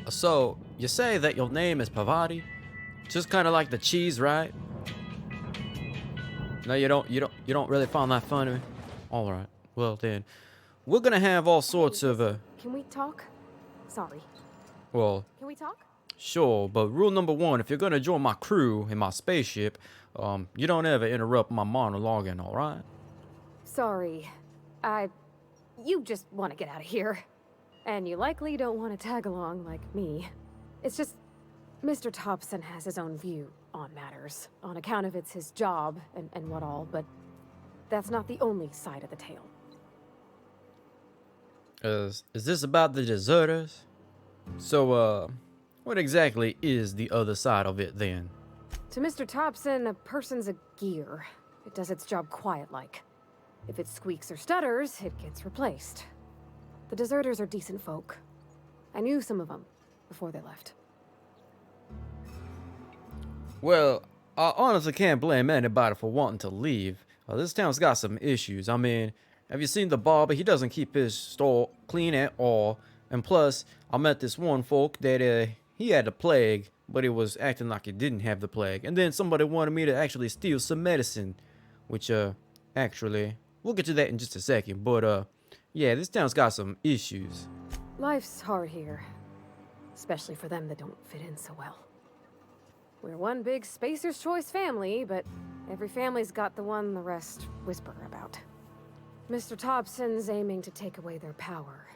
So, you say that your name is Parvati? Just kind of like the cheese, right? No, you don't really find that funny? All right. Well then, we're gonna have all sorts Hey, of listen, can we talk? Sorry. well, Can we talk? sure, but rule number one, if you're gonna join my crew in my spaceship, you don't ever interrupt my monologuing, all right? Sorry. You just want to get out of here. And you likely don't want to tag along like me. It's just, Mr. Thompson has his own view on matters, on account of it's his job and what all, but that's not the only side of the tale. Is this about the deserters? So, what exactly is the other side of it then? To Mr. Thompson, a person's a gear. It does its job quiet-like. If it squeaks or stutters, it gets replaced. The deserters are decent folk. I knew some of them before they left. Well, I honestly can't blame anybody for wanting to leave. This town's got some issues. I mean, have you seen the barber? He doesn't keep his store clean at all. And plus, I met this one folk that he had the plague, but he was acting like he didn't have the plague. And then somebody wanted me to actually steal some medicine, which actually, we'll get to that in just a second. But yeah, this town's got some issues. Life's hard here, especially for them that don't fit in so well. We're one big Spacer's Choice family, but every family's got the one the rest whisper about. Mr. Thompson's aiming to take away their power.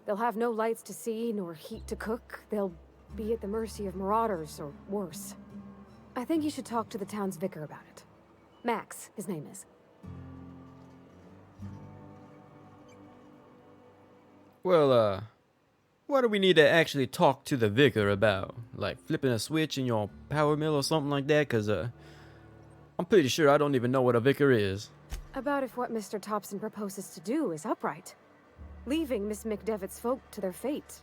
They'll have no lights to see, nor heat to cook. They'll be at the mercy of marauders, or worse. I think you should talk to the town's vicar about it. Max, his name is. Well, what do we need to actually talk to the vicar about? Like flipping a switch in your power mill or something like that? Cause I'm pretty sure I don't even know what a vicar is. About if what Mr. Thompson proposes to do is upright. Leaving Miss McDevitt's folk to their fate.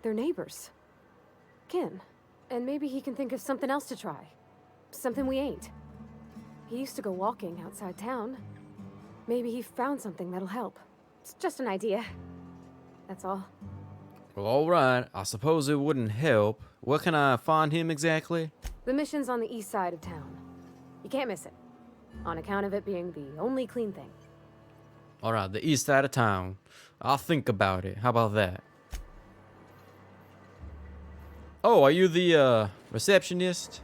They're neighbors. Kin. And maybe he can think of something else to try. Something we ain't. He used to go walking outside town. Maybe he found something that'll help. It's just an idea. That's all. Well, alright, I suppose it wouldn't help. Where can I find him exactly? The mission's on the east side of town. You can't miss it. On account of it being the only clean thing. Alright, the east side of town. I'll think about it. How about that? Oh, are you the receptionist?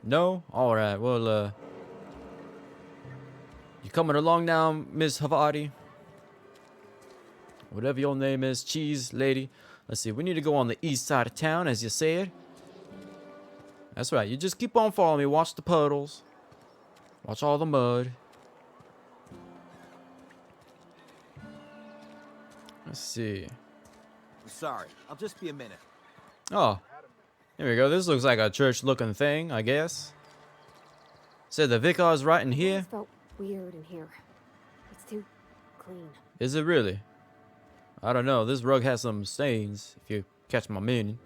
No? Alright, well, you coming along now, Miss Havati? Whatever your name is, cheese lady. Let's see, we need to go on the east side of town, as you said. That's right, you just keep on following me. Watch the puddles. Watch all the mud. Let's see. Sorry, I'll just be a minute. Oh, here we go. This looks like a church-looking thing, I guess. Said the vicar's right in here. It felt weird in here. It's too clean. Is it really? I don't know. This rug has some stains, if you catch my meaning.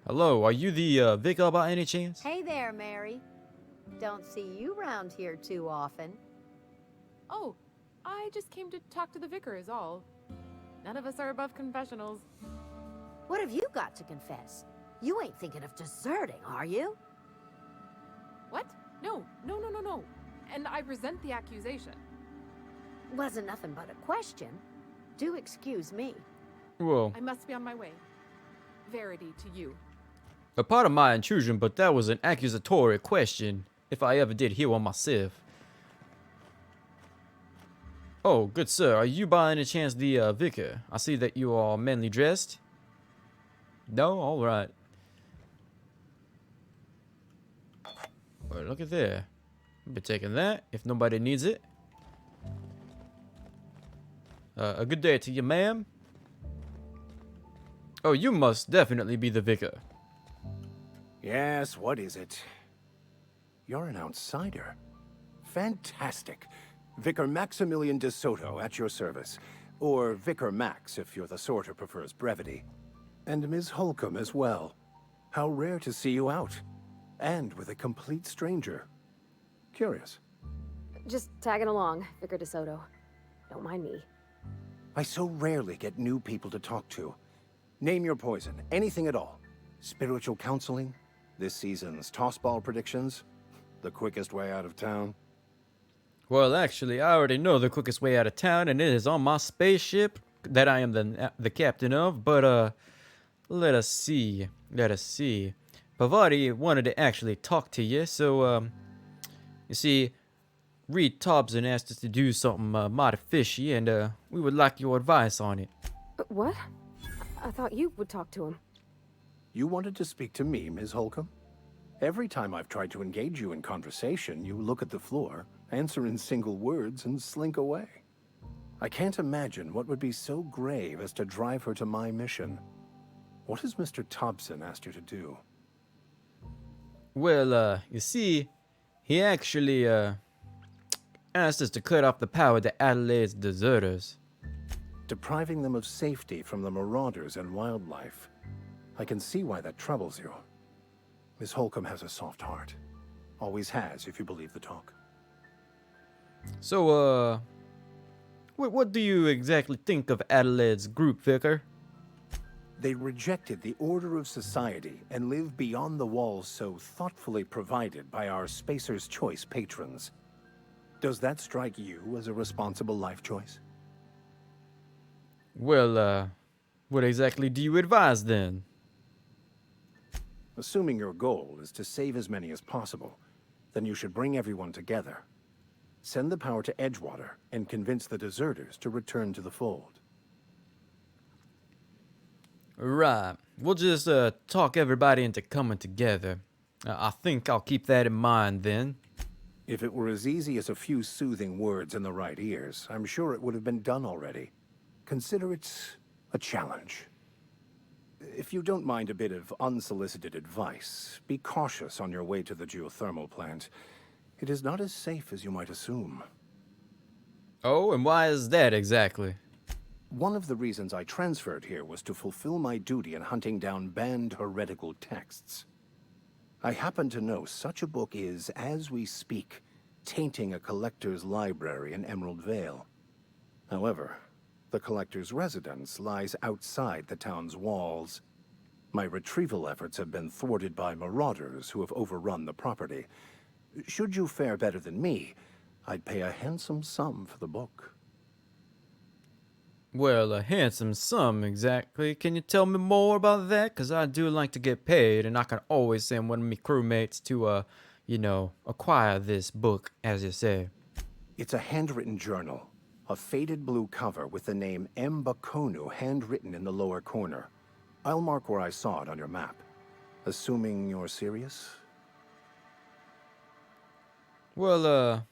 Hello, are you the vicar by any chance? Hey there, Mary. Don't see you round here too often. Oh, I just came to talk to the vicar is all. None of us are above confessionals. What have you got to confess? You ain't thinking of deserting, are you? What? No. And I resent the accusation. Wasn't nothing but a question. Do excuse me. Well, I must be on my way. Verity to you. a part of my intrusion, but that was an accusatory question, if I ever did hear one myself. Oh, good sir, are you by any chance the vicar? I see that you are manly dressed. No? Alright. Well, look at there. I'll be taking that, if nobody needs it. A good day to you, ma'am. Oh, you must definitely be the vicar. Yes, what is it? You're an outsider. Fantastic. Vicar Maximilian de Soto at your service. Or Vicar Max if you're the sort who prefers brevity. And Ms. Holcomb as well. How rare to see you out. And with a complete stranger. Curious. Just tagging along, Vicar DeSoto. Don't mind me. I so rarely get new people to talk to. Name your poison, anything at all. Spiritual counseling, this season's tossball predictions, the quickest way out of town. Well, actually, I already know the quickest way out of town, and it is on my spaceship that I am the captain of. But let us see. Let us see. Parvati wanted to actually talk to you, so you see, Reed Thompson asked us to do something mighty fishy, and we would like your advice on it. What? I thought you would talk to him. You wanted to speak to me, Ms. Holcomb? Every time I've tried to engage you in conversation, you look at the floor, answer in single words, and slink away. I can't imagine what would be so grave as to drive her to my mission. What has Mr. Thompson asked you to do? Well, you see, he actually asked us to cut off the power to Adelaide's deserters. Depriving them of safety from the marauders and wildlife. I can see why that troubles you. Miss Holcomb has a soft heart. Always has, if you believe the talk. So, what do you exactly think of Adelaide's group, Vicar? They rejected the order of society and live beyond the walls so thoughtfully provided by our Spacer's Choice patrons. Does that strike you as a responsible life choice? Well, what exactly do you advise then? Assuming your goal is to save as many as possible, then you should bring everyone together. Send the power to Edgewater and convince the deserters to return to the fold. Right. We'll just talk everybody into coming together. I think I'll keep that in mind then. If it were as easy as a few soothing words in the right ears, I'm sure it would have been done already. Consider it a challenge. If you don't mind a bit of unsolicited advice, be cautious on your way to the geothermal plant. It is not as safe as you might assume. Oh, and why is that exactly? One of the reasons I transferred here was to fulfill my duty in hunting down banned heretical texts. I happen to know such a book is, as we speak, tainting a collector's library in Emerald Vale. However, the collector's residence lies outside the town's walls. My retrieval efforts have been thwarted by marauders who have overrun the property. Should you fare better than me, I'd pay a handsome sum for the book. Well, a handsome sum, exactly. Can you tell me more about that? Because I do like to get paid, and I can always send one of my crewmates to, acquire this book, as you say. It's a handwritten journal. A faded blue cover with the name M. Bakonu handwritten in the lower corner. I'll mark where I saw it on your map. Assuming you're serious? Well,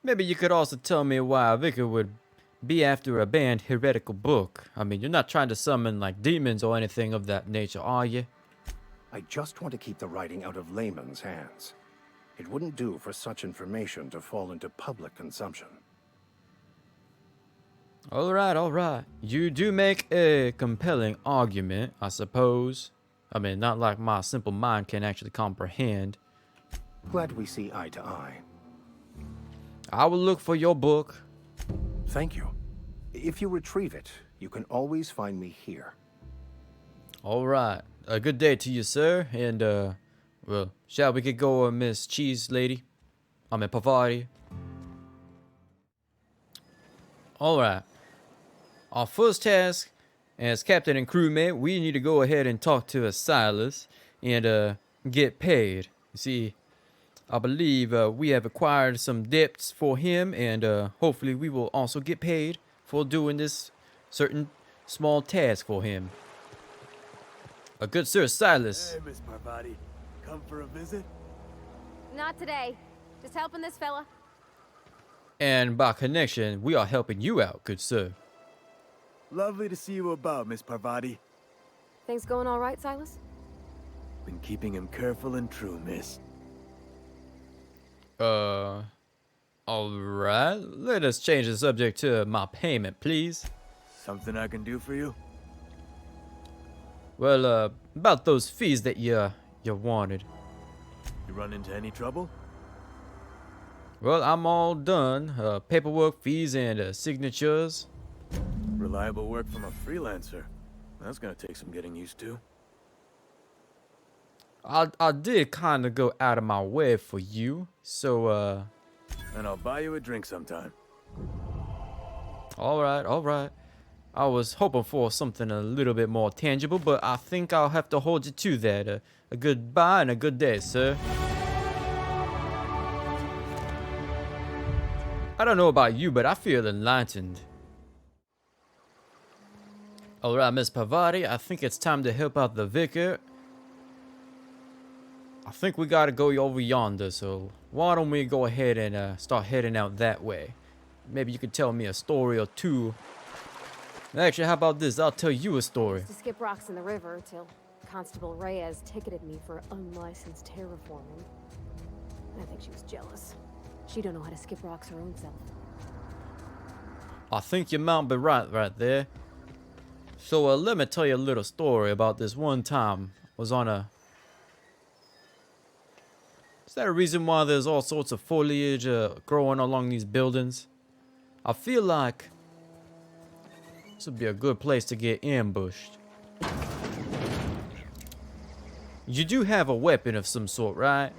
maybe you could also tell me why Vicar would be after a banned heretical book. I mean, you're not trying to summon, like, demons or anything of that nature, are you? I just want to keep the writing out of layman's hands. It wouldn't do for such information to fall into public consumption. Alright, alright. You do make a compelling argument, I suppose. I mean, not like my simple mind can actually comprehend. Glad we see eye to eye. I will look for your book. Thank you. If you retrieve it, you can always find me here. Alright. A good day to you, sir. And, well, shall we get going, Miss Cheese Lady? I mean, Parvati. Alright. Our first task, as captain and crewmate, we need to go ahead and talk to Silas and get paid. You see, I believe we have acquired some debts for him, and hopefully we will also get paid for doing this certain small task for him. A good sir, Silas. Hey, Miss Parvati. Come for a visit? Not today. Just helping this fella. And by connection, we are helping you out, good sir. Lovely to see you about, Miss Parvati. Things going all right, Silas? Been keeping him careful and true, miss. Alright. Let us change the subject to my payment, please. Something I can do for you? Well, about those fees that you wanted. You run into any trouble? Well, I'm all done. Paperwork, fees, and signatures. Reliable work from a freelancer. That's gonna take some getting used to. I did kind of go out of my way for you, so And I'll buy you a drink sometime. all right, all right. I was hoping for something a little bit more tangible, but I think I'll have to hold you to that. A goodbye and a good day, sir. I don't know about you, but I feel enlightened. Alright, Miss Parvati, I think it's time to help out the vicar. I think we gotta go over yonder, so why don't we go ahead and start heading out that way? Maybe you could tell me a story or two. Actually, how about this? I'll tell you a story. To skip rocks in the river till Constable Reyes ticketed me for unlicensed terraforming. I think she was jealous. She don't know how to skip rocks her own self. I think you might be right there. So let me tell you a little story about this one time. I was on a... Is that a reason why there's all sorts of foliage growing along these buildings? I feel like this would be a good place to get ambushed. You do have a weapon of some sort, right?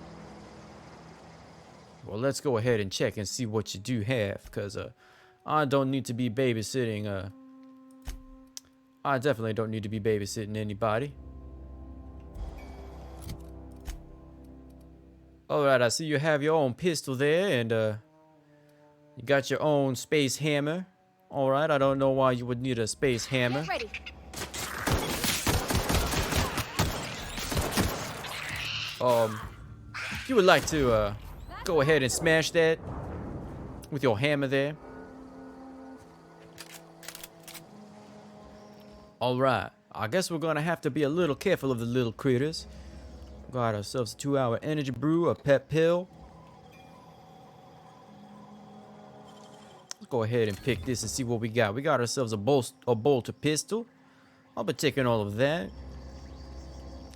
Well, let's go ahead and check and see what you do have, because I don't need to be babysitting. I definitely don't need to be babysitting anybody. Alright, I see you have your own pistol there, and you got your own space hammer. Alright, I don't know why you would need a space hammer. Get ready. If you would like to go ahead and smash that with your hammer there. Alright, I guess we're gonna have to be a little careful of the little critters. Got ourselves a 2-hour energy brew, a pep pill. Let's go ahead and pick this and see what we got. We got ourselves a bolter pistol. I'll be taking all of that.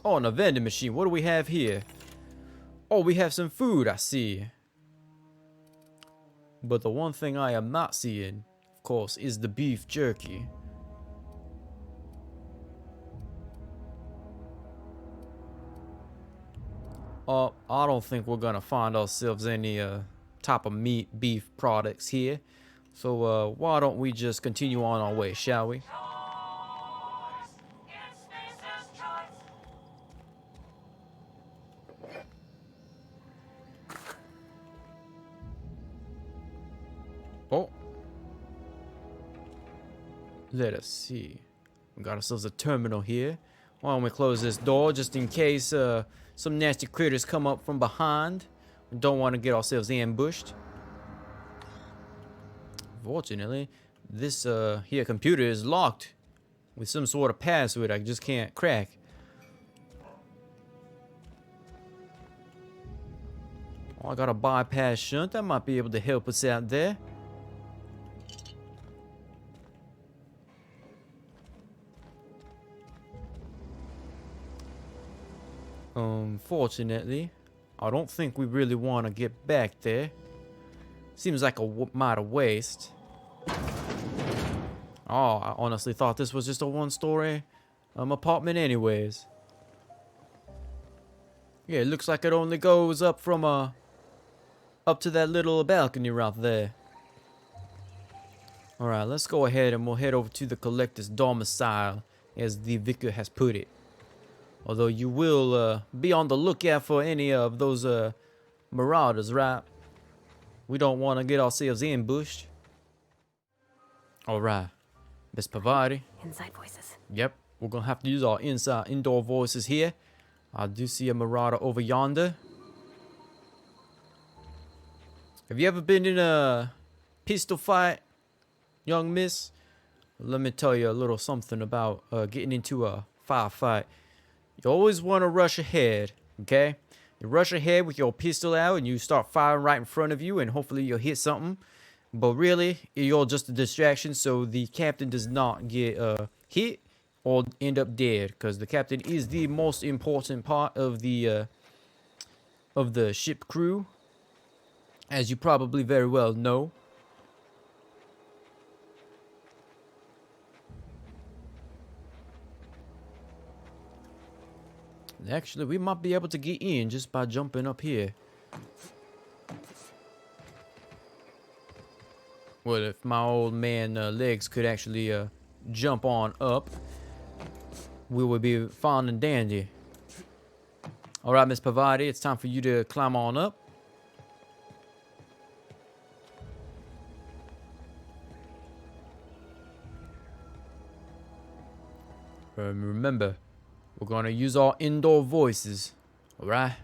Oh, and a vending machine. What do we have here? Oh, we have some food, I see. But the one thing I am not seeing, of course, is the beef jerky. I don't think we're gonna find ourselves any type of beef products here. So why don't we just continue on our way, shall we? Oh. Let us see. We got ourselves a terminal here. Why don't we close this door just in case some nasty critters come up from behind. We don't want to get ourselves ambushed. Fortunately, this here computer is locked with some sort of password I just can't crack. Oh, I got a bypass shunt. That might be able to help us out there. Unfortunately, I don't think we really want to get back there. Seems like a mighty waste. Oh, I honestly thought this was just a one-story apartment anyways. Yeah, it looks like it only goes up from up to that little balcony right there. Alright, let's go ahead and we'll head over to the Collector's Domicile, as the vicar has put it. Although you will be on the lookout for any of those marauders, right? We don't want to get ourselves ambushed. Alright, Miss Parvati. Inside voices. Yep, we're going to have to use our indoor voices here. I do see a marauder over yonder. Have you ever been in a pistol fight, young miss? Let me tell you a little something about getting into a firefight. You always want to rush ahead, okay? You rush ahead with your pistol out and you start firing right in front of you and hopefully you'll hit something. But really, you're just a distraction so the captain does not get hit or end up dead. Because the captain is the most important part of the ship crew, as you probably very well know. Actually, we might be able to get in just by jumping up here. Well, if my old man legs could actually jump on up, we would be fine and dandy. All right, Miss Parvati, it's time for you to climb on up. Remember, we're gonna use our indoor voices, all right?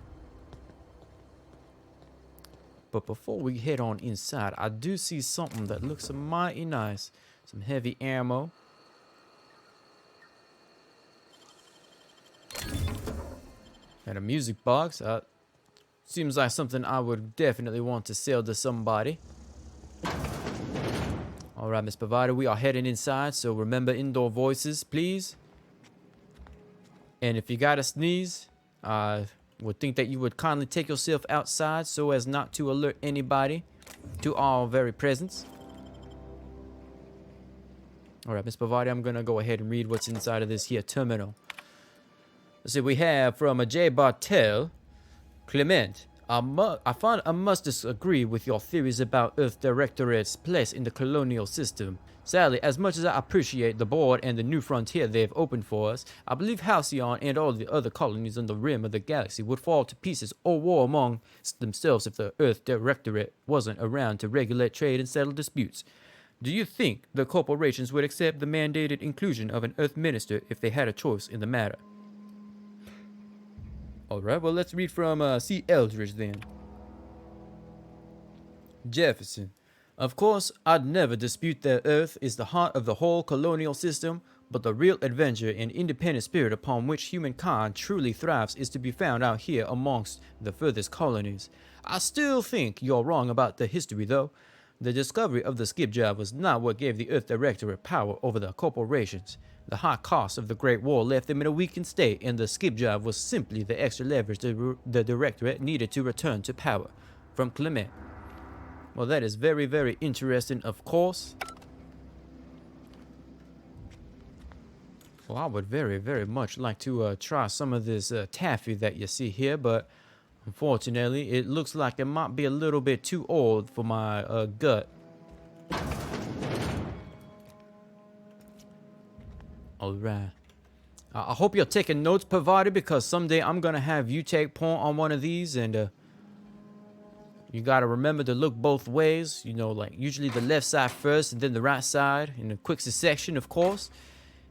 But before we head on inside, I do see something that looks mighty nice. Some heavy ammo. And a music box. Seems like something I would definitely want to sell to somebody. Alright, Miss Parvati, we are heading inside, so remember indoor voices, please. And if you gotta sneeze, I would think that you would kindly take yourself outside so as not to alert anybody to our very presence. Alright, Miss Parvati, I'm gonna go ahead and read what's inside of this here terminal. Let's see, we have from a J. Bartel, Clement. I must disagree with your theories about Earth Directorate's place in the colonial system. Sadly, as much as I appreciate the board and the new frontier they've opened for us, I believe Halcyon and all the other colonies on the rim of the galaxy would fall to pieces or war among themselves if the Earth Directorate wasn't around to regulate trade and settle disputes. Do you think the corporations would accept the mandated inclusion of an Earth Minister if they had a choice in the matter? Alright, well, let's read from C. Eldridge then. Jefferson. Of course, I'd never dispute that Earth is the heart of the whole colonial system, but the real adventure and independent spirit upon which humankind truly thrives is to be found out here amongst the furthest colonies. I still think you're wrong about the history, though. The discovery of the skip job was not what gave the Earth Directorate power over the corporations. The high cost of the Great War left them in a weakened state, and the skip job was simply the extra leverage the Directorate needed to return to power. From Clement. Well, that is very, very interesting, of course. Well, I would very, very much like to try some of this taffy that you see here, but unfortunately, it looks like it might be a little bit too old for my gut. Alright. I hope you're taking notes, Parvati, because someday I'm gonna have you take point on one of these, and you gotta remember to look both ways. You know, like usually the left side first and then the right side in a quick succession, of course.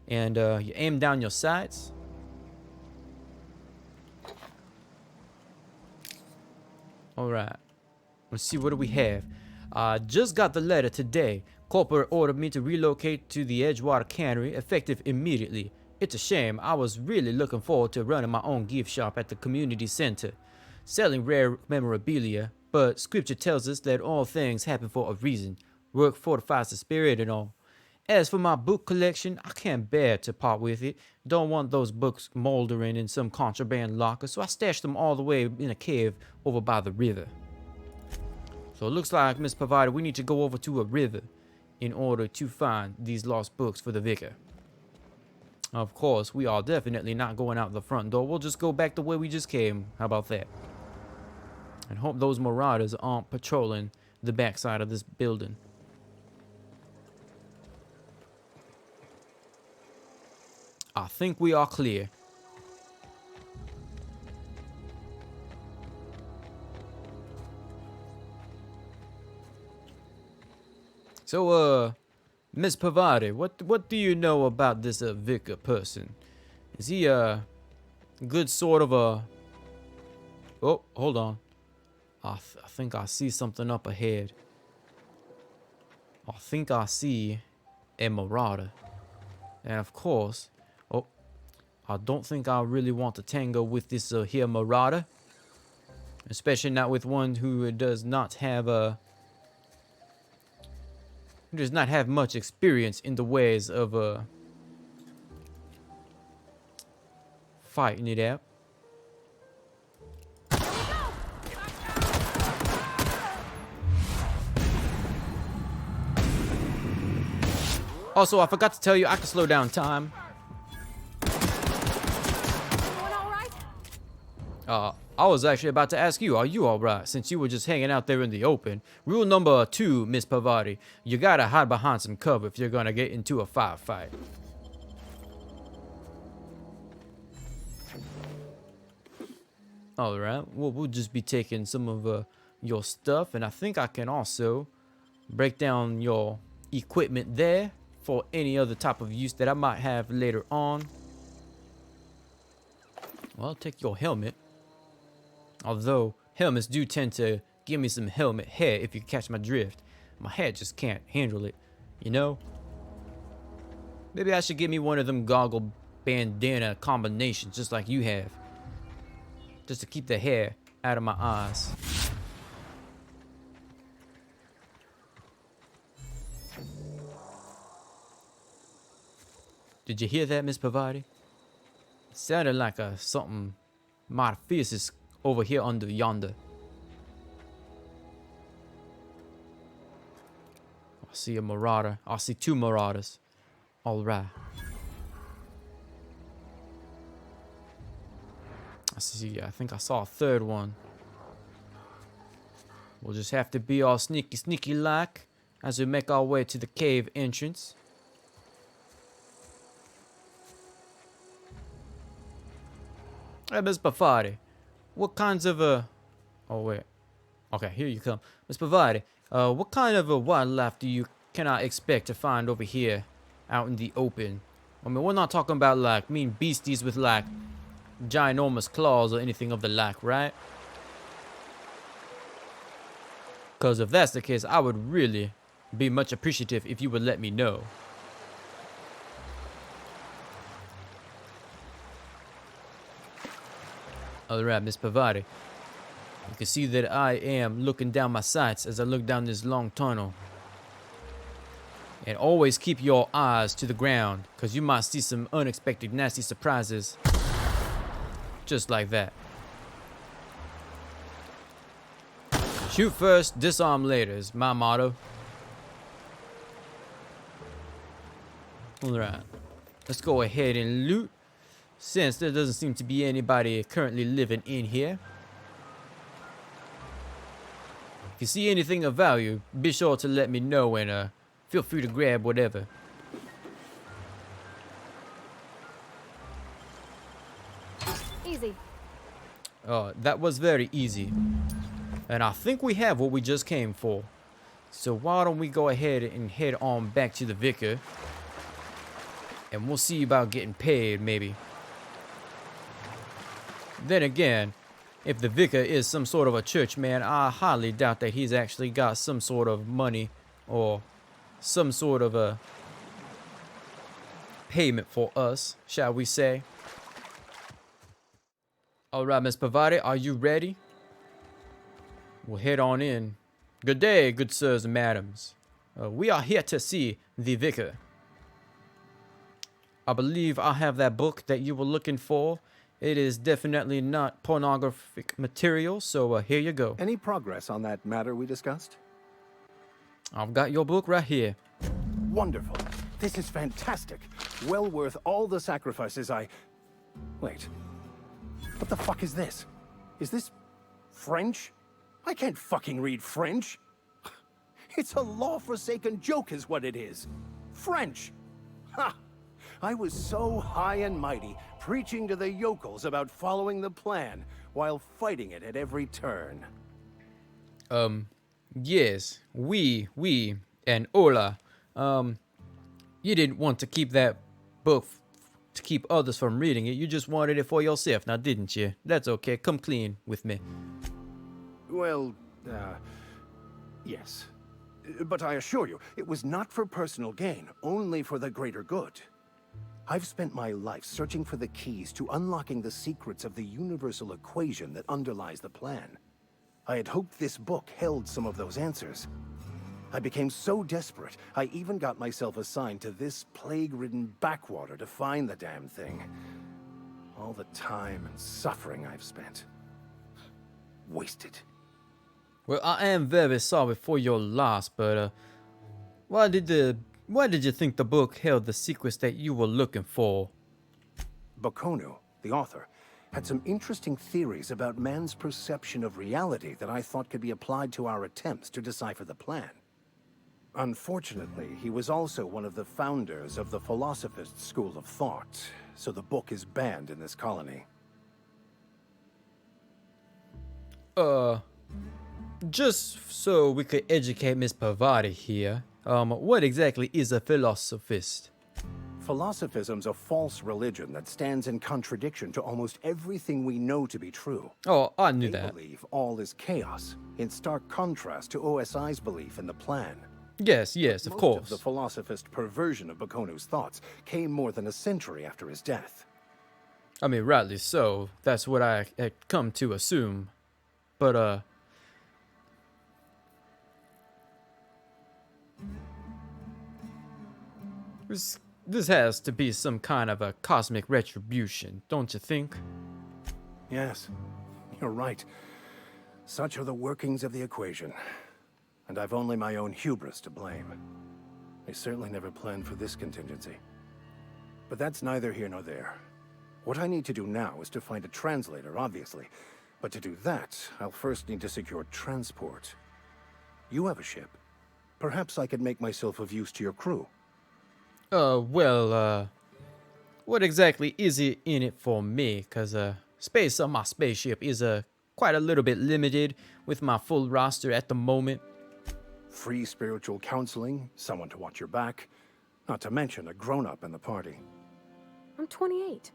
And you aim down your sights. Alright. Let's see, what do we have? Just got the letter today. Corporate ordered me to relocate to the Edgewater Cannery, effective immediately. It's a shame. I was really looking forward to running my own gift shop at the community center, selling rare memorabilia, but scripture tells us that all things happen for a reason. Work fortifies the spirit and all. As for my book collection, I can't bear to part with it. Don't want those books moldering in some contraband locker, so I stashed them all the way in a cave over by the river. So it looks like, Miss Parvati, we need to go over to a river in order to find these lost books for the Vicar. Of course, we are definitely not going out the front door. We'll just go back the way we just came. How about that? And hope those marauders aren't patrolling the backside of this building. I think we are clear. So, Miss Parvati, what do you know about this Vicar person? Is he a good sort of a... Oh, hold on. I think I see something up ahead. I think I see a marauder. And of course... Oh, I don't think I really want to tango with this here marauder. Especially not with one who does not have a... Who does not have much experience in the ways of fighting it out. Also, I forgot to tell you, I can slow down time. Everyone all right? I was actually about to ask you, are you alright? Since you were just hanging out there in the open. Rule number 2, Miss Parvati. You gotta hide behind some cover if you're gonna get into a firefight. Alright, well, we'll just be taking some of your stuff. And I think I can also break down your equipment there for any other type of use that I might have later on. Well, I'll take your helmet. Although, helmets do tend to give me some helmet hair if you catch my drift. My head just can't handle it, you know? Maybe I should get me one of them goggle bandana combinations just like you have. Just to keep the hair out of my eyes. Did you hear that, Miss Parvati? It sounded like something mighty fierce is over here under yonder. I see a marauder. I see 2 marauders. Alright. I think I saw a 3rd one. We'll just have to be all sneaky like as we make our way to the cave entrance. Hey, Miss Parvati, what kinds of oh wait, okay, here you come, Miss Parvati. What kind of wildlife can I expect to find over here, out in the open? I mean, we're not talking about like mean beasties with like ginormous claws or anything of the like, right? Because if that's the case, I would really be much appreciative if you would let me know. Alright, Miss Parvati. You can see that I am looking down my sights as I look down this long tunnel. And always keep your eyes to the ground, because you might see some unexpected nasty surprises. Just like that. Shoot first, disarm later is my motto. Alright. Let's go ahead and loot. Since there doesn't seem to be anybody currently living in here. If you see anything of value, be sure to let me know and feel free to grab whatever. Easy. That was very easy. And I think we have what we just came for. So why don't we go ahead and head on back to the Vicar. And we'll see about getting paid, maybe. Then again, if the Vicar is some sort of a church man, I highly doubt that he's actually got some sort of money or some sort of a payment for us, shall we say. Alright, Miss Parvati, are you ready? We'll head on in. Good day, good sirs and madams. We are here to see the Vicar. I believe I have that book that you were looking for. It is definitely not pornographic material, so here you go. Any progress on that matter we discussed? I've got your book right here. Wonderful. This is fantastic. Well worth all the sacrifices I... Wait. What the fuck is this? Is this French? I can't fucking read French. It's a law-forsaken joke is what it is. French. Ha! I was so high and mighty, preaching to the yokels about following the plan, while fighting it at every turn. Yes, we, and hola. You didn't want to keep that book to keep others from reading it. You just wanted it for yourself, now didn't you? That's okay, come clean with me. Well, yes. But I assure you, it was not for personal gain, only for the greater good. I've spent my life searching for the keys to unlocking the secrets of the universal equation that underlies the plan. I had hoped this book held some of those answers. I became so desperate, I even got myself assigned to this plague-ridden backwater to find the damn thing. All the time and suffering I've spent. Wasted. Well, I am very sorry for your loss, but why did you think the book held the secrets that you were looking for? Bakonu, the author, had some interesting theories about man's perception of reality that I thought could be applied to our attempts to decipher the plan. Unfortunately, he was also one of the founders of the Philosophist school of thought, so the book is banned in this colony. Just so we could educate Miss Parvati here, what exactly is a philosophist? Philosophism's a false religion that stands in contradiction to almost everything we know to be true. Oh, I knew They that. believe all is chaos, in stark contrast to OSI's belief in the plan. Yes, yes, of Most course. of the philosophist perversion of Bakonu's thoughts came more than a century after his death. I mean, rightly so. That's what I had come to assume. But, this has to be some kind of a cosmic retribution, don't you think? Yes, you're right. Such are the workings of the equation. And I've only my own hubris to blame. I certainly never planned for this contingency. But that's neither here nor there. What I need to do now is to find a translator, obviously. But to do that, I'll first need to secure transport. You have a ship. Perhaps I could make myself of use to your crew. What exactly is it in it for me? Cause, space on my spaceship is, quite a little bit limited with my full roster at the moment. Free spiritual counseling, someone to watch your back, not to mention a grown-up in the party. I'm 28.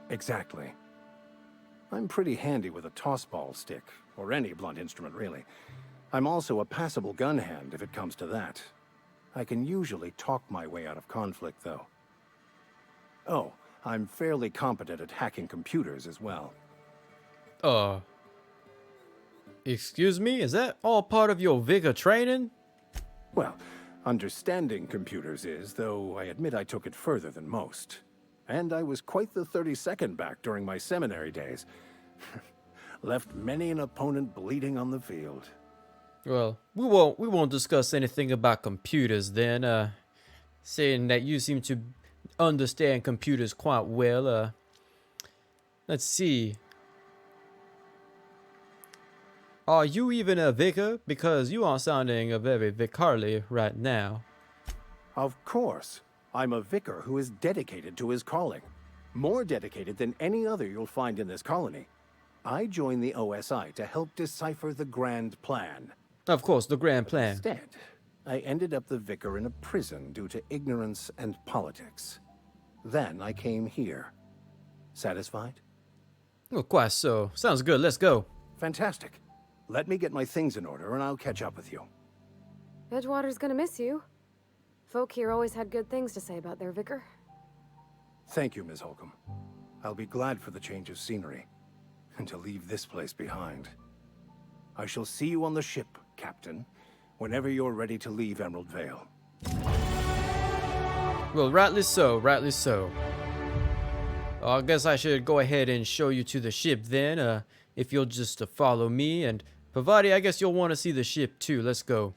Exactly. I'm pretty handy with a toss-ball stick, or any blunt instrument, really. I'm also a passable gun hand, if it comes to that. I can usually talk my way out of conflict, though. Oh, I'm fairly competent at hacking computers as well. Excuse me? Is that all part of your Vicar training? Well, understanding computers is, though I admit I took it further than most. And I was quite the 32nd back during my seminary days. Left many an opponent bleeding on the field. Well, we won't discuss anything about computers then, saying that you seem to understand computers quite well, let's see. Are you even a vicar? Because you are sounding very vicarly right now. Of course. I'm a vicar who is dedicated to his calling. More dedicated than any other you'll find in this colony. I joined the OSI to help decipher the grand plan. Of course, the grand plan. Instead, I ended up the vicar in a prison due to ignorance and politics. Then I came here. Satisfied? Well, quite so. Sounds good. Let's go. Fantastic. Let me get my things in order and I'll catch up with you. Edgewater's gonna miss you. Folk here always had good things to say about their vicar. Thank you, Ms. Holcomb. I'll be glad for the change of scenery. And to leave this place behind. I shall see you on the ship, Captain, whenever you're ready to leave Emerald Vale. Well, rightly so, rightly so. I guess I should go ahead and show you to the ship then, if you'll just follow me. And Parvati, I guess you'll want to see the ship too. Let's go.